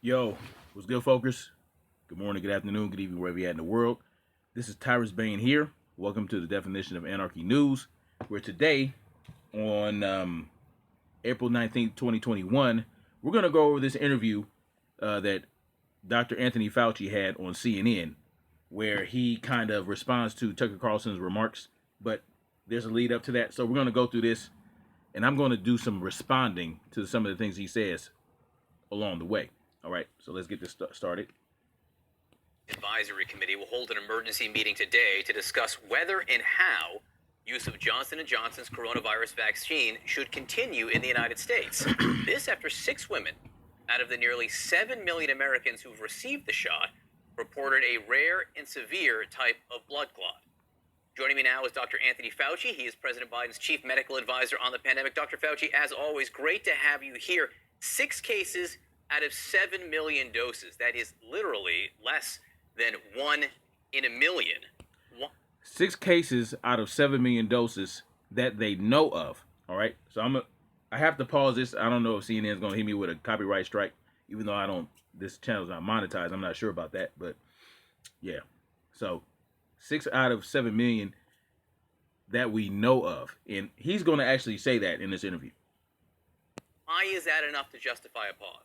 Yo, what's good, folks? Good morning, good afternoon, good evening, wherever you're at in the world. This is Tyrus Bain here. Welcome to the Definition of Anarchy News, where today, on April 19th, 2021, we're going to go over this interview that Dr. Anthony Fauci had on CNN, where he kind of responds to Tucker Carlson's remarks, but there's a lead up to that. So we're going to go through this, and I'm going to do some responding to some of the things he says along the way. All right, so let's get this started. Advisory Committee will hold an emergency meeting today to discuss whether and how use of Johnson & Johnson's coronavirus vaccine should continue in the United States. This after 6 women out of the nearly 7 million Americans who've received the shot reported a rare and severe type of blood clot. Joining me now is Dr. Anthony Fauci. He is President Biden's chief medical advisor on the pandemic. Dr. Fauci, as always, great to have you here. 6 cases out of 7 million doses. That is literally less than 1 in a million. 6 cases out of 7 million doses that they know of. All right. So I have to pause this. I don't know if CNN is going to hit me with a copyright strike, even though this channel is not monetized. I'm not sure about that, but yeah. So 6 out of 7 million that we know of. And he's going to actually say that in this interview. Why is that enough to justify a pause?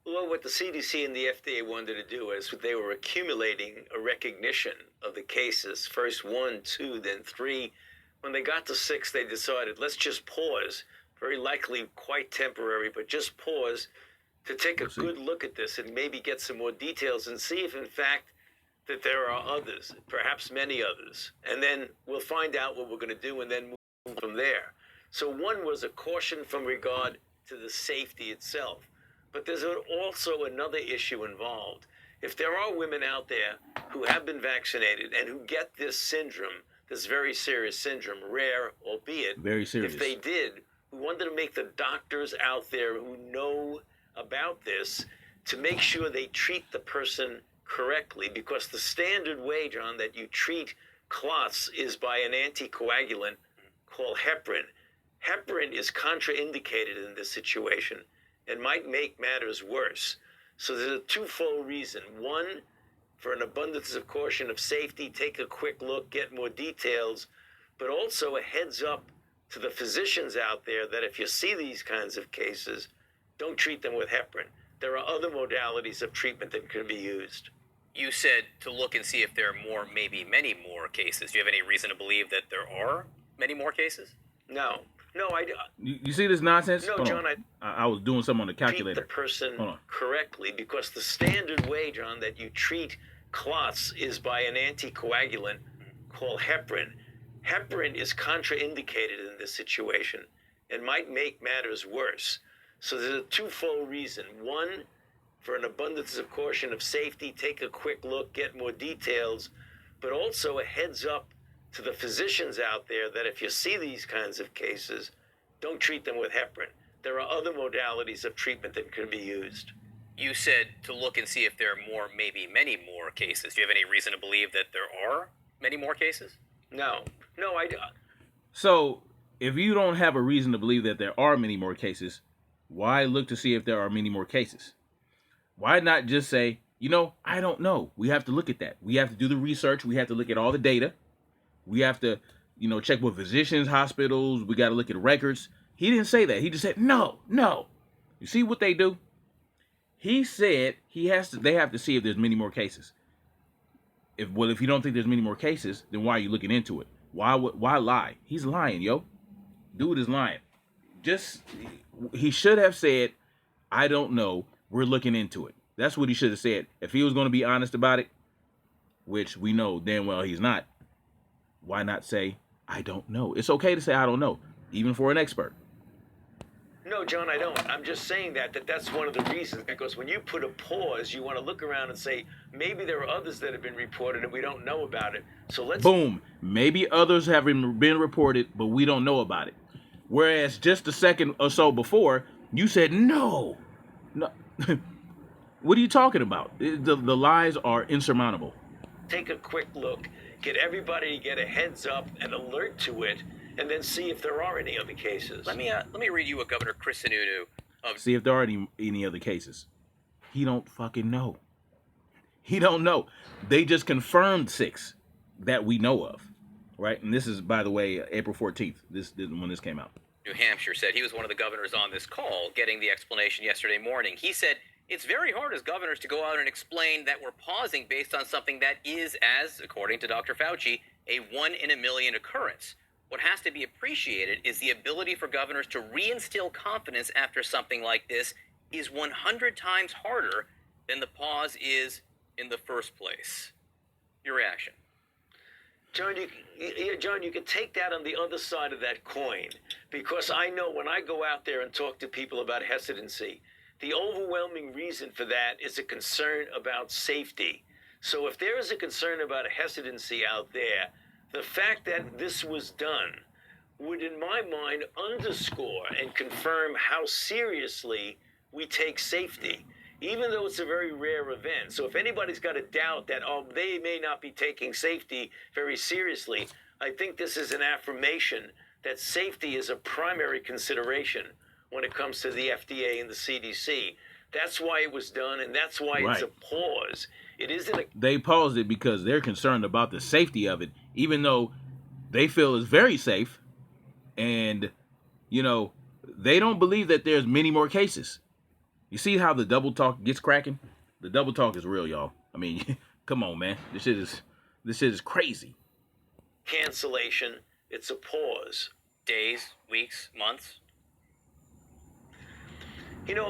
Well, what the CDC and the FDA wanted to do is they were accumulating a recognition of the cases. First 1, 2, then 3. When they got to 6, they decided, let's just pause. Very likely quite temporary, but just pause to take a good look at this and maybe get some more details and see if, in fact, that there are others, perhaps many others. And then we'll find out what we're going to do and then move from there. So one was a caution from regard to the safety itself. But there's also another issue involved. If there are women out there who have been vaccinated and who get this syndrome, this very serious syndrome, rare albeit, very serious. If they did, we wanted to make the doctors out there who know about this to make sure they treat the person correctly, because the standard way, John, that you treat clots is by an anticoagulant called heparin. Heparin is contraindicated in this situation and might make matters worse. So there's a twofold reason. One, for an abundance of caution of safety, take a quick look, get more details, but also a heads up to the physicians out there that if you see these kinds of cases, don't treat them with heparin. There are other modalities of treatment that can be used. You said to look and see if there are more, maybe many more cases. Do you have any reason to believe that there are many more cases? No, You see this nonsense? No, John, I was doing something on the calculator. Treat the person correctly, because the standard way, John, that you treat clots is by an anticoagulant called heparin. Heparin is contraindicated in this situation and might make matters worse. So there's a twofold reason. One, for an abundance of caution of safety, take a quick look, get more details, but also a heads up to the physicians out there that if you see these kinds of cases, don't treat them with heparin. There are other modalities of treatment that can be used. You said to look and see if there are more, maybe many more cases. Do you have any reason to believe that there are many more cases? No, I don't. So if you don't have a reason to believe that there are many more cases, why look to see if there are many more cases? Why not just say, I don't know. We have to look at that. We have to do the research. We have to look at all the data. We have to, check with physicians, hospitals. We got to look at records. He didn't say that. He just said, no. You see what they do? He said they have to see if there's many more cases. If you don't think there's many more cases, then why are you looking into it? Why lie? He's lying, yo. Dude is lying. He should have said, I don't know. We're looking into it. That's what he should have said. If he was going to be honest about it, which we know damn well he's not, why not say, I don't know? It's okay to say, I don't know, even for an expert. No, John, I don't. I'm just saying that's one of the reasons, because when you put a pause, you want to look around and say, maybe there are others that have been reported and we don't know about it. So let's... Boom. Maybe others have been reported, but we don't know about it. Whereas just a second or so before, you said, no. What are you talking about? The lies are insurmountable. Take a quick look, get everybody to get a heads up and alert to it, and then see if there are any other cases. Let me read you what Governor Chris Sununu See if there are any other cases. He don't fucking know. He don't know. They just confirmed 6 that we know of, right? And this is, by the way, April 14th. This when this came out. New Hampshire said he was one of the governors on this call, getting the explanation yesterday morning. He said it's very hard as governors to go out and explain that we're pausing based on something that is, as according to Dr. Fauci, a 1 in a million occurrence. What has to be appreciated is the ability for governors to reinstill confidence after something like this is 100 times harder than the pause is in the first place. Your reaction? John, you can take that on the other side of that coin, because I know when I go out there and talk to people about hesitancy, the overwhelming reason for that is a concern about safety. So if there is a concern about a hesitancy out there, the fact that this was done would, in my mind, underscore and confirm how seriously we take safety, even though it's a very rare event. So if anybody's got a doubt that, they may not be taking safety very seriously, I think this is an affirmation that safety is a primary consideration when it comes to the FDA and the CDC. That's why it was done, and that's why it's a pause. It isn't They paused it because they're concerned about the safety of it, even though they feel it's very safe. And, they don't believe that there's many more cases. You see how the double talk gets cracking? The double talk is real, y'all. I mean, come on, man. This shit is crazy. Cancellation. It's a pause. Days, weeks, months?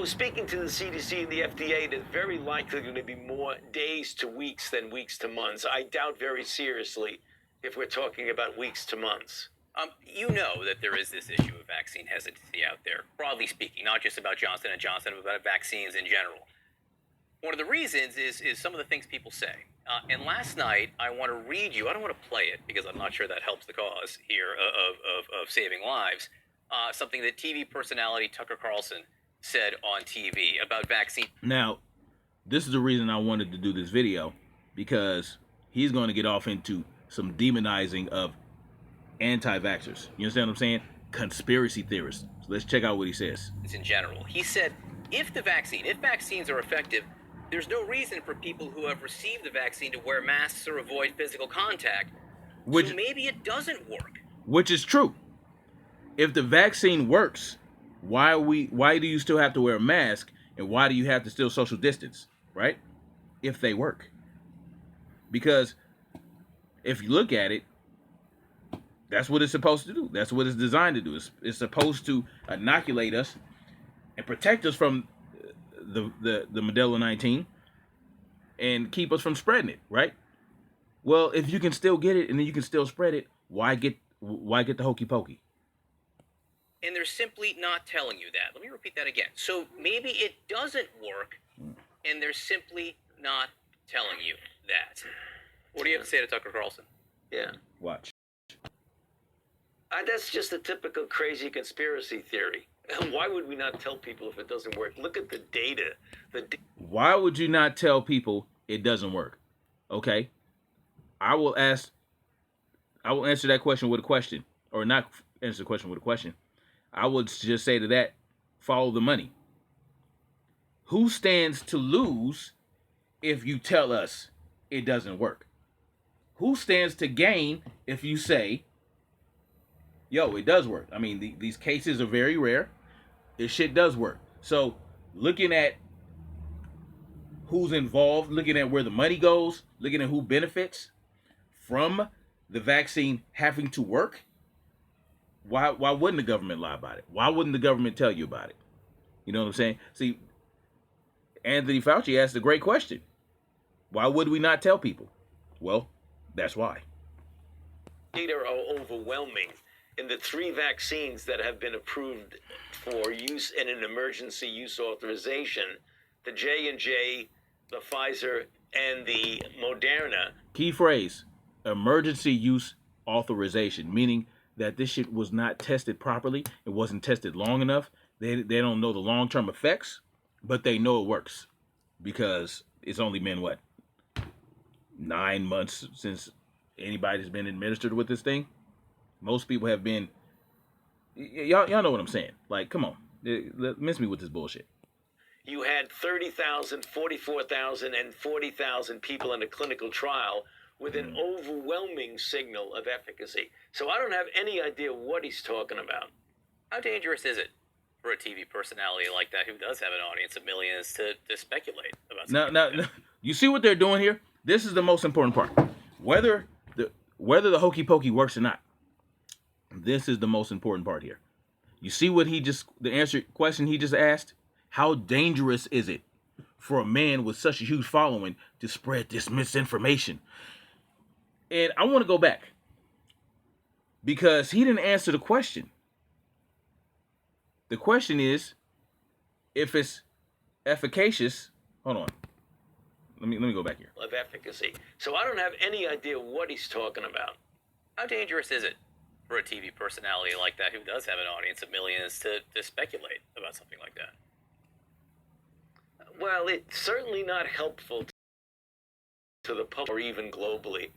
Speaking to the CDC and the FDA, there's very likely going to be more days to weeks than weeks to months. I doubt very seriously if we're talking about weeks to months. You know that there is this issue of vaccine hesitancy out there, broadly speaking, not just about Johnson & Johnson, but about vaccines in general. One of the reasons is some of the things people say. And last night, I want to read you, I don't want to play it because I'm not sure that helps the cause here of saving lives, something that TV personality Tucker Carlson said on TV about vaccine. Now, this is the reason I wanted to do this video, because he's going to get off into some demonizing of anti-vaxxers. You understand what I'm saying? Conspiracy theorists. So let's check out what he says. In general, he said, if vaccines are effective, there's no reason for people who have received the vaccine to wear masks or avoid physical contact. So maybe it doesn't work. Which is true. If the vaccine works, why do you still have to wear a mask, and why do you have to still social distance, right? If they work. Because if you look at it, that's what it's supposed to do. That's what it's designed to do. It's supposed to inoculate us and protect us from the Modelo 19 and keep us from spreading it, right? Well, if you can still get it and then you can still spread it, why get the hokey pokey? And they're simply not telling you that. Let me repeat that again. So maybe it doesn't work, and they're simply not telling you that. What do you have to say to Tucker Carlson? Yeah. Watch. That's just a typical crazy conspiracy theory. Why would we not tell people if it doesn't work? Look at the data. Why would you not tell people it doesn't work? Okay. I will answer that question with a question, or not answer the question with a question. I would just say to that, follow the money. Who stands to lose if you tell us it doesn't work? Who stands to gain if you say, yo, it does work? I mean, these cases are very rare. This shit does work. So looking at who's involved, looking at where the money goes, looking at who benefits from the vaccine having to work, why wouldn't the government lie about it? Why wouldn't the government tell you about it? You know what I'm saying? See, Anthony Fauci asked a great question. Why would we not tell people? Well, that's why. Data are overwhelming. In the 3 vaccines that have been approved for use in an emergency use authorization, the J&J, the Pfizer, and the Moderna. Key phrase, emergency use authorization, meaning that this shit was not tested properly. It wasn't tested long enough. They don't know the long-term effects, but they know it works because it's only been, 9 months since anybody's been administered with this thing. Most people have been, y'all know what I'm saying. Like, come on. Miss me with this bullshit. You had 30,000, 44,000, and 40,000 people in a clinical trial with an overwhelming signal of efficacy. So I don't have any idea what he's talking about. How dangerous is it for a TV personality like that who does have an audience of millions to speculate about something? Now, you see what they're doing here? This is the most important part. Whether the hokey pokey works or not, this is the most important part here. You see what the question he just asked? How dangerous is it for a man with such a huge following to spread this misinformation? And I want to go back because he didn't answer the question. The question is, if it's efficacious, hold on. Let me go back here. Of efficacy. So I don't have any idea what he's talking about. How dangerous is it for a TV personality like that who does have an audience of millions to speculate about something like that? Well, it's certainly not helpful to the public or even globally.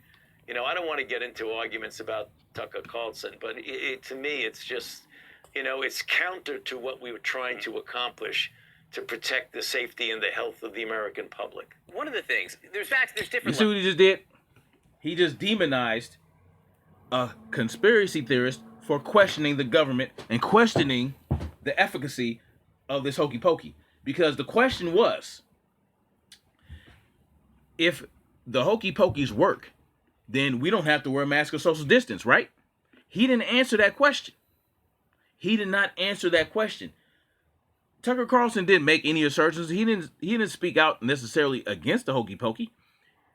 You know, I don't want to get into arguments about Tucker Carlson, but to me, it's just, you know, it's counter to what we were trying to accomplish to protect the safety and the health of the American public. One of the things, there's different... You see what he just did? He just demonized a conspiracy theorist for questioning the government and questioning the efficacy of this hokey pokey. Because the question was, if the hokey pokeys work, then we don't have to wear a mask or social distance, right? He didn't answer that question. He did not answer that question. Tucker Carlson didn't make any assertions. He didn't speak out necessarily against the hokey pokey.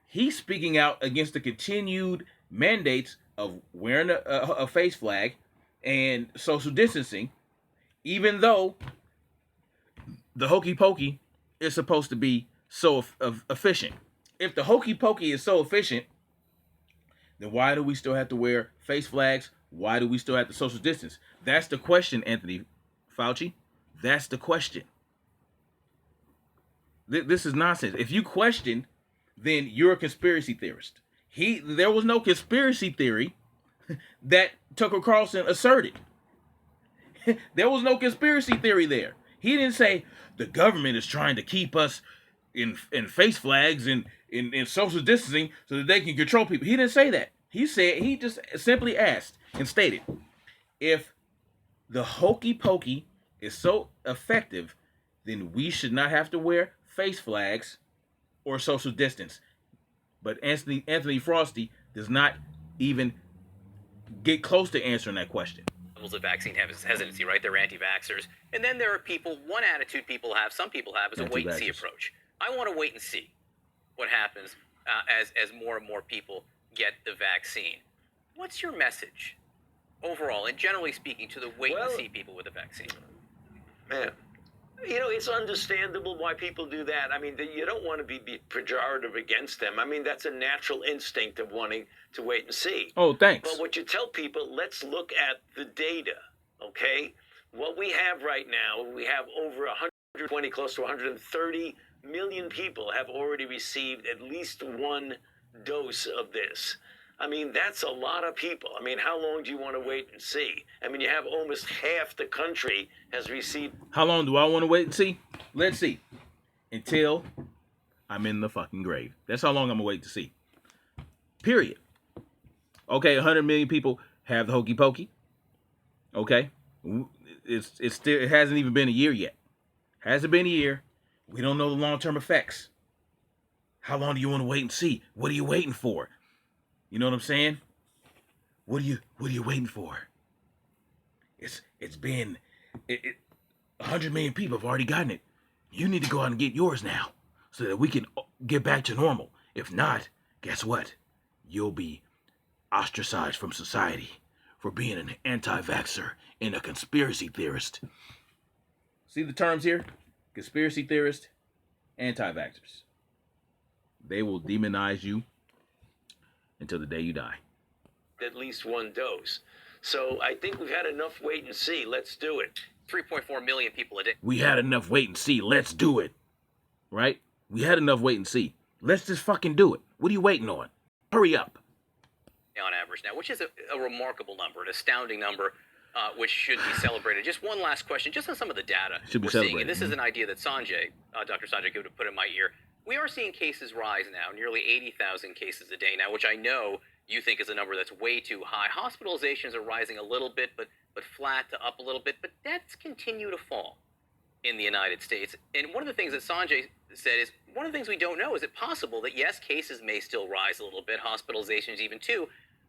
He's speaking out against the continued mandates of wearing a face flag and social distancing, even though the hokey pokey is supposed to be so efficient. If the hokey pokey is so efficient, then why do we still have to wear face flags? Why do we still have to social distance? That's the question, Anthony Fauci. That's the question. This is nonsense. If you question, then you're a conspiracy theorist. There was no conspiracy theory that Tucker Carlson asserted. There was no conspiracy theory there. He didn't say the government is trying to keep us in face flags and in social distancing so that they can control people. He didn't say that. He just simply asked and stated, if the hokey pokey is so effective, then we should not have to wear face flags or social distance. But Anthony Frosty does not even get close to answering that question. Levels of vaccine hesitancy, right? They're anti-vaxxers. And then there are one attitude some people have is a wait-and-see approach. I want to wait and see what happens as more and more people get the vaccine. What's your message overall, and generally speaking, to the wait-and-see people with the vaccine? Man, you know, it's understandable why people do that. I mean, you don't want to be pejorative against them. I mean, that's a natural instinct of wanting to wait and see. Oh, thanks. But what you tell people, let's look at the data, okay? What we have right now, we have over 120, close to 130 million people have already received at least one dose of this. I mean, that's a lot of people. I mean, how long do you want to wait and see? I mean, you have almost half the country has received... How long do I want to wait and see? Let's see. Until I'm in the fucking grave. That's how long I'm going to wait to see. Period. Okay, 100 million people have the hokey pokey. Okay? It hasn't even been a year yet. Hasn't been a year. We don't know the long-term effects. How long do you want to wait and see? What are you waiting for? You know what I'm saying? What are you waiting for? It's been 100 million people have already gotten it. You need to go out and get yours now so that we can get back to normal. If not, guess what? You'll be ostracized from society for being an anti-vaxxer and a conspiracy theorist. See the terms here? Conspiracy theorist, anti-vaxxers. They will demonize you until the day you die. At least one dose. So I think we've had enough wait and see. Let's do it. 3.4 million people a day. We had enough wait and see. Let's do it. Right? We had enough wait and see. Let's just fucking do it. What are you waiting on? Hurry up. On average now, which is a remarkable number, an astounding number. which should be celebrated. Just one last question, just on some of the data Should be we're seeing. celebrated. And this is an idea that Sanjay, Dr. Sanjay Gupta put in my ear. We are seeing cases rise now, nearly 80,000 cases a day now, which I know you think is a number that's way too high. Hospitalizations are rising a little bit, but flat to up a little bit, but deaths continue to fall in the United States. And one of the things that Sanjay said is, one of the things we don't know, is it possible that, yes, cases may still rise a little bit, hospitalizations even too,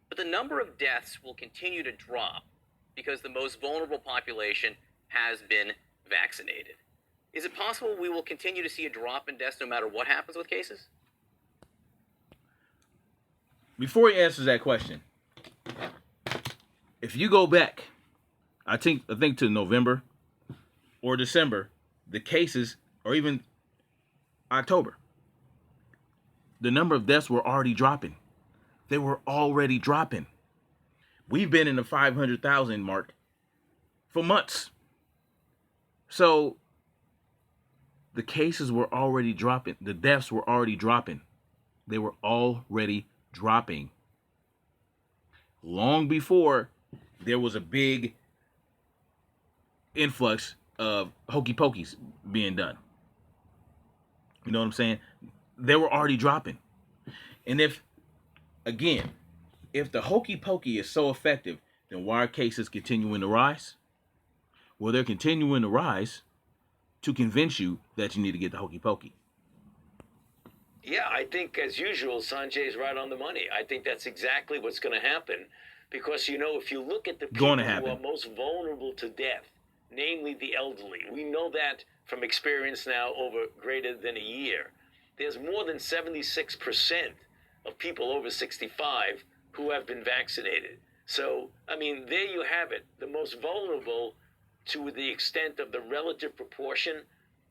but the number of deaths will continue to drop because the most vulnerable population has been vaccinated. Is it possible we will continue to see a drop in deaths no matter what happens with cases? Before he answers that question, if you go back, I think to November or December, the cases, or even October, the number of deaths were already dropping. They were already dropping. We've been in the 500,000 mark for months. So the cases were already dropping. The deaths were already dropping. They were already dropping. Long before there was a big influx of hokey pokeys being done. You know what I'm saying? They were already dropping. And if the hokey pokey is so effective, then why are cases continuing to rise? Well, they're continuing to rise to convince you that you need to get the hokey pokey. Yeah, I think, as usual, Sanjay's right on the money. I think that's exactly what's going to happen. Because, if you look at the people who are most vulnerable to death, namely the elderly, we know that from experience now over greater than a year. There's more than 76% of people over 65 who have been vaccinated. So, there you have it. The most vulnerable, to the extent of the relative proportion,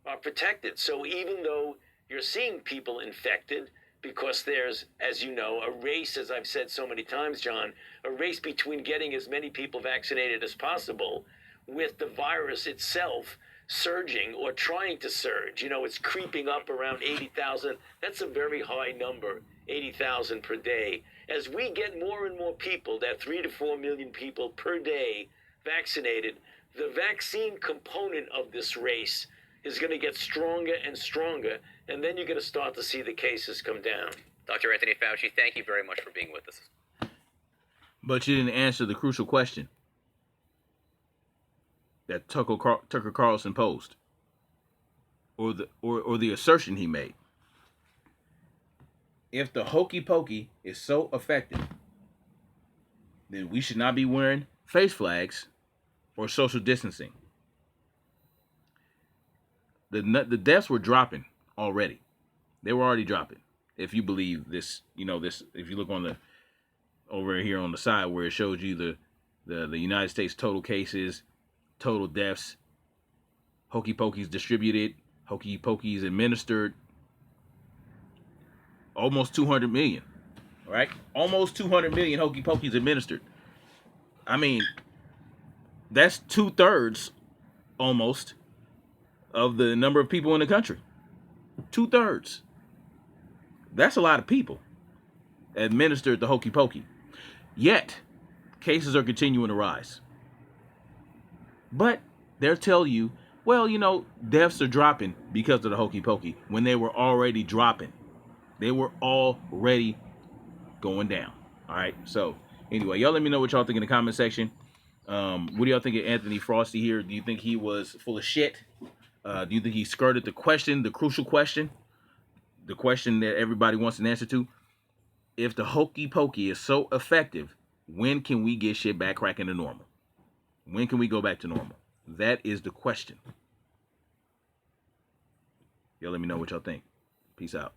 are protected. So even though you're seeing people infected, because there's, as you know, a race, as I've said so many times, John, a race between getting as many people vaccinated as possible, with the virus itself surging or trying to surge. It's creeping up around 80,000. That's a very high number, 80,000 per day. As we get more and more people, that 3 to 4 million people per day vaccinated, the vaccine component of this race is going to get stronger and stronger, and then you're going to start to see the cases come down. Dr. Anthony Fauci, thank you very much for being with us. But you didn't answer the crucial question that Tucker Carlson posed, or the assertion he made. If the hokey pokey is so effective, then we should not be wearing face flags or social distancing. The deaths were dropping already. They were already dropping. If you believe this, if you look on over here on the side where it shows you the United States total cases, total deaths, hokey pokeys distributed, hokey pokeys administered, almost 200 million, right? Almost 200 million hokey pokeys administered. That's 2/3 almost of the number of people in the country. 2/3. That's a lot of people administered the hokey pokey. Yet, cases are continuing to rise. But they'll tell you, well, deaths are dropping because of the hokey pokey, when they were already dropping. They were already going down. All right. So anyway, y'all let me know what y'all think in the comment section. What do y'all think of Anthony Frosty here? Do you think he was full of shit? Do you think he skirted the question, the crucial question, the question that everybody wants an answer to? If the hokey pokey is so effective, when can we get shit back cracking to normal? When can we go back to normal? That is the question. Y'all let me know what y'all think. Peace out.